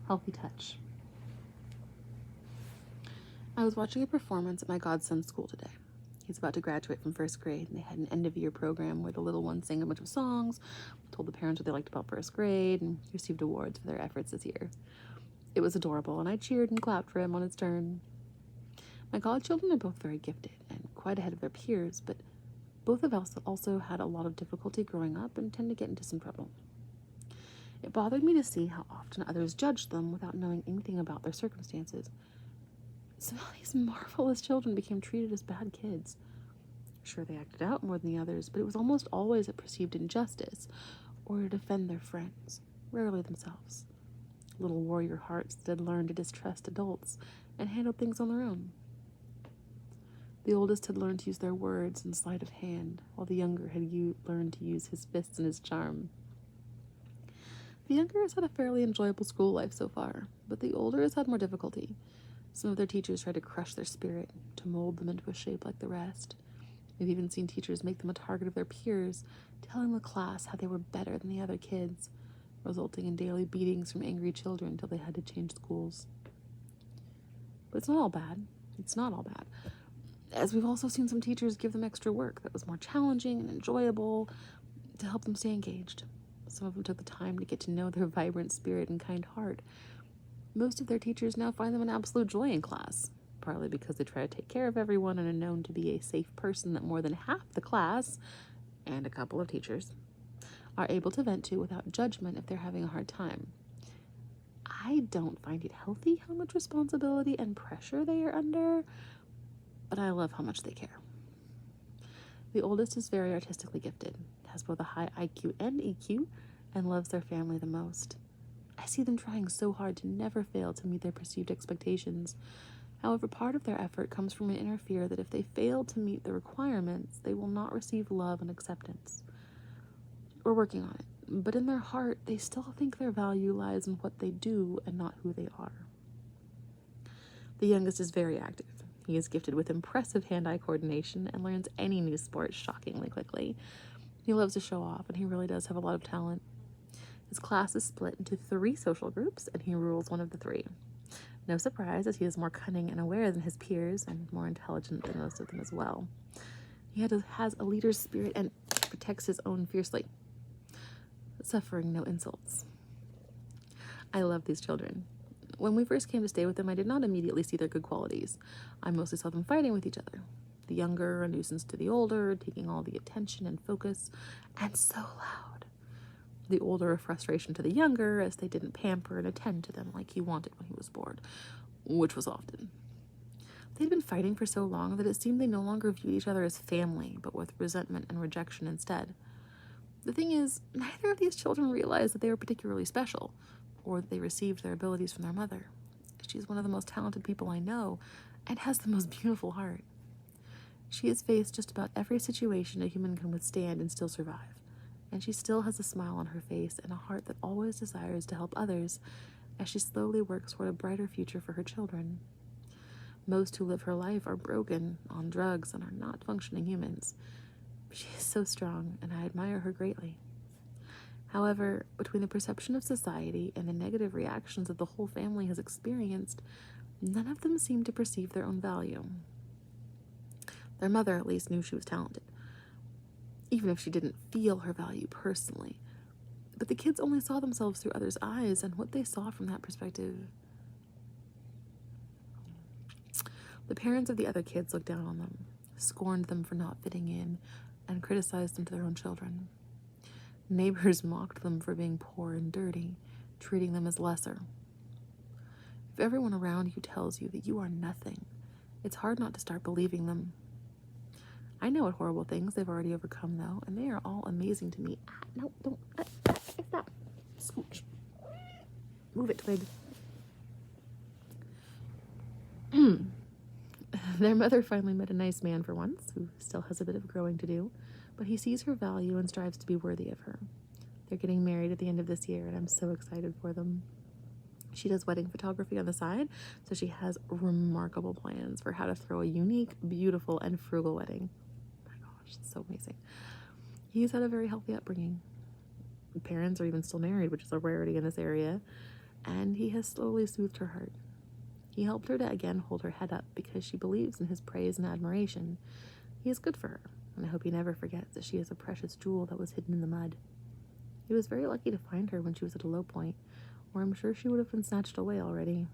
Healthy touch. I was watching a performance at my godson's school today. He's about to graduate from first grade, and they had an end-of-year program where the little ones sang a bunch of songs, told the parents what they liked about first grade, and received awards for their efforts this year. It was adorable, and I cheered and clapped for him on his turn. My godchildren are both very gifted and quite ahead of their peers, but both of us also had a lot of difficulty growing up and tend to get into some trouble. It bothered me to see how often others judged them without knowing anything about their circumstances. Somehow these marvelous children became treated as bad kids. Sure, they acted out more than the others, but it was almost always a perceived injustice or to defend their friends, rarely themselves. Little warrior hearts that had learned to distrust adults and handle things on their own. The oldest had learned to use their words and sleight of hand, while the younger had learned to use his fists and his charm. The younger has had a fairly enjoyable school life so far, but the older has had more difficulty. Some of their teachers tried to crush their spirit, to mold them into a shape like the rest. We've even seen teachers make them a target of their peers, telling the class how they were better than the other kids, resulting in daily beatings from angry children until they had to change schools. But it's not all bad. It's not all bad. As we've also seen some teachers give them extra work that was more challenging and enjoyable to help them stay engaged. Some of them took the time to get to know their vibrant spirit and kind heart. Most of their teachers now find them an absolute joy in class, partly because they try to take care of everyone and are known to be a safe person that more than half the class, and a couple of teachers, are able to vent to without judgment if they're having a hard time. I don't find it healthy how much responsibility and pressure they are under, but I love how much they care. The oldest is very artistically gifted, has both a high IQ and EQ, and loves their family the most. I see them trying so hard to never fail to meet their perceived expectations. However, part of their effort comes from an inner fear that if they fail to meet the requirements, they will not receive love and acceptance. We're working on it, but in their heart, they still think their value lies in what they do and not who they are. The youngest is very active. He is gifted with impressive hand-eye coordination and learns any new sport shockingly quickly. He loves to show off, and he really does have a lot of talent. His class is split into 3 social groups, and he rules one of the 3. No surprise, as he is more cunning and aware than his peers, and more intelligent than most of them as well. He has a leader's spirit and protects his own fiercely, suffering no insults. I love these children. When we first came to stay with them, I did not immediately see their good qualities. I mostly saw them fighting with each other. The younger a nuisance to the older, taking all the attention and focus, and so loud. The older a frustration to the younger, as they didn't pamper and attend to them like he wanted when he was bored, which was often. They'd been fighting for so long that it seemed they no longer viewed each other as family, but with resentment and rejection instead. The thing is, neither of these children realized that they were particularly special, or that they received their abilities from their mother. She's one of the most talented people I know, and has the most beautiful heart. She has faced just about every situation a human can withstand and still survive, and she still has a smile on her face and a heart that always desires to help others as she slowly works toward a brighter future for her children. Most who live her life are broken, on drugs, and are not functioning humans. She is so strong, and I admire her greatly. However, between the perception of society and the negative reactions that the whole family has experienced, none of them seem to perceive their own value. Their mother at least knew she was talented, even if she didn't feel her value personally. But the kids only saw themselves through others' eyes, and what they saw from that perspective. The parents of the other kids looked down on them, scorned them for not fitting in, and criticized them to their own children. Neighbors mocked them for being poor and dirty, treating them as lesser. If everyone around you tells you that you are nothing, it's hard not to start believing them. I know what horrible things they've already overcome, though, and they are all amazing to me. No, don't. Stop. Scooch. Move it, Twig. Their mother finally met a nice man for once, who still has a bit of growing to do, but he sees her value and strives to be worthy of her. They're getting married at the end of this year, and I'm so excited for them. She does wedding photography on the side, so she has remarkable plans for how to throw a unique, beautiful, and frugal wedding. Oh my gosh, it's so amazing. He's had a very healthy upbringing. Parents are even still married, which is a rarity in this area, and he has slowly soothed her heart. He helped her to again hold her head up because she believes in his praise and admiration. He is good for her, and I hope he never forgets that she is a precious jewel that was hidden in the mud. He was very lucky to find her when she was at a low point, or I'm sure she would have been snatched away already.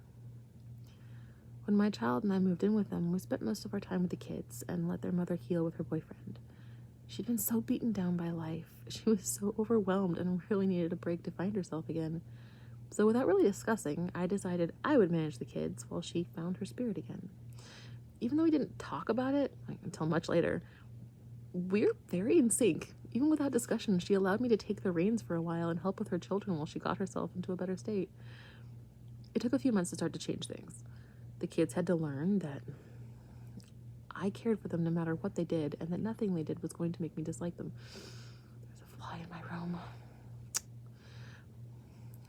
When my child and I moved in with them, we spent most of our time with the kids and let their mother heal with her boyfriend. She'd been so beaten down by life. She was so overwhelmed and really needed a break to find herself again. So without really discussing, I decided I would manage the kids while she found her spirit again. Even though we didn't talk about it until much later, we're very in sync. Even without discussion, she allowed me to take the reins for a while and help with her children while she got herself into a better state. It took a few months to start to change things. The kids had to learn that I cared for them no matter what they did, and that nothing they did was going to make me dislike them. There's a fly in my room.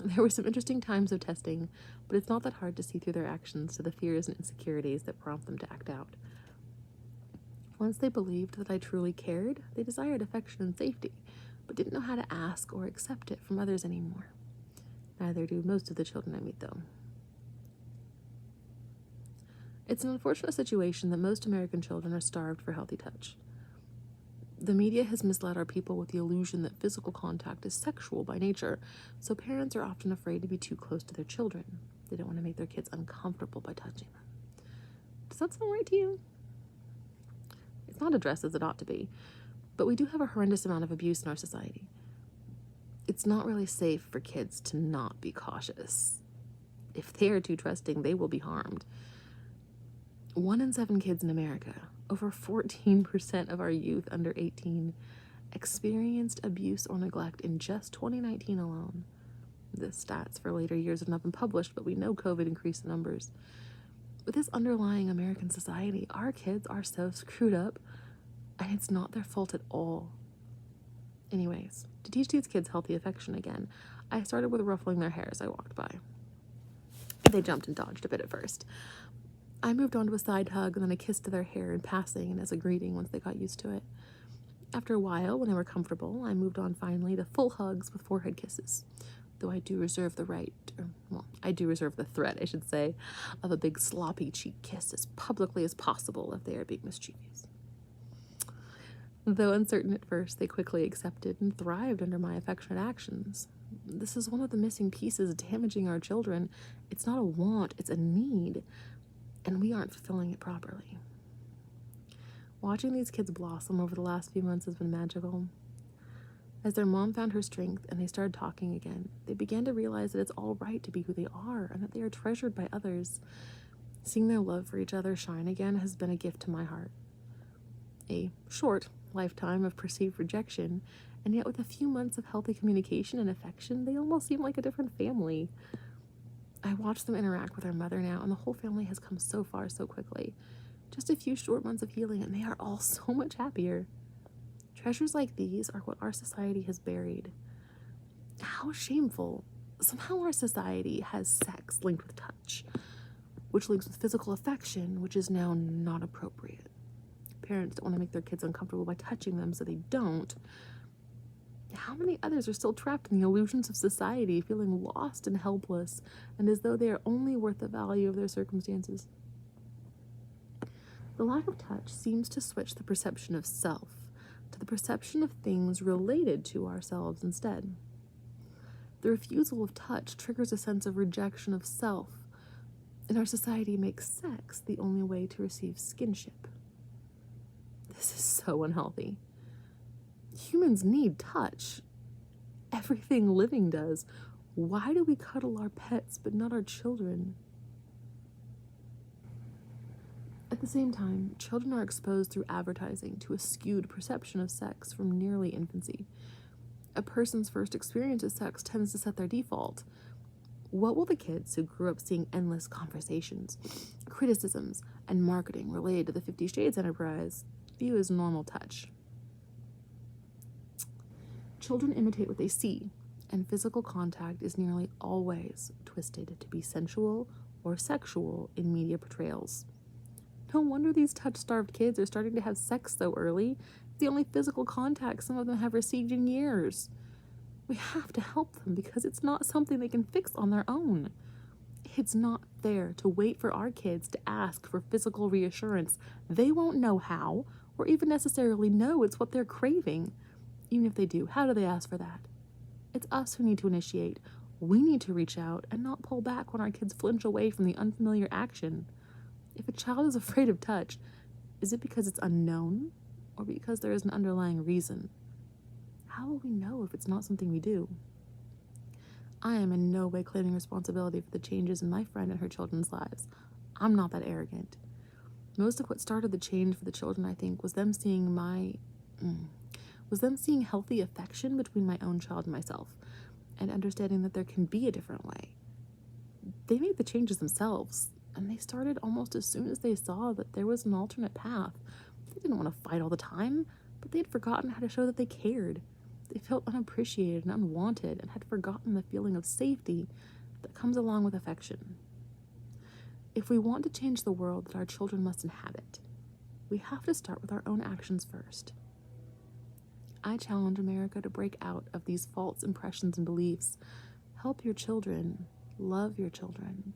There were some interesting times of testing, but it's not that hard to see through their actions to the fears and insecurities that prompt them to act out. Once they believed that I truly cared, they desired affection and safety, but didn't know how to ask or accept it from others anymore. Neither do most of the children I meet, though. It's an unfortunate situation that most American children are starved for healthy touch. The media has misled our people with the illusion that physical contact is sexual by nature, so parents are often afraid to be too close to their children. They don't want to make their kids uncomfortable by touching them. Does that sound right to you? It's not addressed as it ought to be, but we do have a horrendous amount of abuse in our society. It's not really safe for kids to not be cautious. If they are too trusting, they will be harmed. 1 in 7 kids in America, over 14% of our youth under 18, experienced abuse or neglect in just 2019 alone. The stats for later years have not been published, but we know COVID increased the numbers. With this underlying American society, our kids are so screwed up, and it's not their fault at all. Anyways, to teach these kids healthy affection again, I started with ruffling their hair as I walked by. They jumped and dodged a bit at first. I moved on to a side hug and then a kiss to their hair in passing and as a greeting once they got used to it. After a while, when they were comfortable, I moved on finally to full hugs with forehead kisses. Though I do reserve the threat, I should say, of a big sloppy cheek kiss as publicly as possible if they are being mischievous. Though uncertain at first, they quickly accepted and thrived under my affectionate actions. This is one of the missing pieces damaging our children. It's not a want, it's a need, and we aren't fulfilling it properly. Watching these kids blossom over the last few months has been magical. As their mom found her strength and they started talking again, they began to realize that it's all right to be who they are and that they are treasured by others. Seeing their love for each other shine again has been a gift to my heart. A short lifetime of perceived rejection, and yet with a few months of healthy communication and affection, they almost seem like a different family. I watch them interact with their mother now, and the whole family has come so far so quickly. Just a few short months of healing, and they are all so much happier. Treasures like these are what our society has buried. How shameful. Somehow our society has sex linked with touch, which links with physical affection, which is now not appropriate. Parents don't want to make their kids uncomfortable by touching them, so they don't. How many others are still trapped in the illusions of society, feeling lost and helpless, and as though they are only worth the value of their circumstances? The lack of touch seems to switch the perception of self to the perception of things related to ourselves instead. The refusal of touch triggers a sense of rejection of self, and our society makes sex the only way to receive skinship. This is so unhealthy. Humans need touch. Everything living does. Why do we cuddle our pets but not our children? At the same time, children are exposed through advertising to a skewed perception of sex from nearly infancy. A person's first experience with sex tends to set their default. What will the kids who grew up seeing endless conversations, criticisms, and marketing related to the 50 Shades enterprise view as normal touch? Children imitate what they see, and physical contact is nearly always twisted to be sensual or sexual in media portrayals. No wonder these touch-starved kids are starting to have sex so early. It's the only physical contact some of them have received in years. We have to help them because it's not something they can fix on their own. It's not fair to wait for our kids to ask for physical reassurance. They won't know how, or even necessarily know it's what they're craving. Even if they do, how do they ask for that? It's us who need to initiate. We need to reach out and not pull back when our kids flinch away from the unfamiliar action. If a child is afraid of touch, is it because it's unknown or because there is an underlying reason? How will we know if it's not something we do? I am in no way claiming responsibility for the changes in my friend and her children's lives. I'm not that arrogant. Most of what started the change for the children, I think, was them seeing healthy affection between my own child and myself, and understanding that there can be a different way. They made the changes themselves, and they started almost as soon as they saw that there was an alternate path. They didn't want to fight all the time, but they had forgotten how to show that they cared. They felt unappreciated and unwanted and had forgotten the feeling of safety that comes along with affection. If we want to change the world that our children must inhabit, we have to start with our own actions first. I challenge America to break out of these false impressions and beliefs. Help your children, love your children,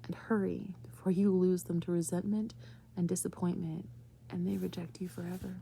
and hurry before you lose them to resentment and disappointment, and they reject you forever.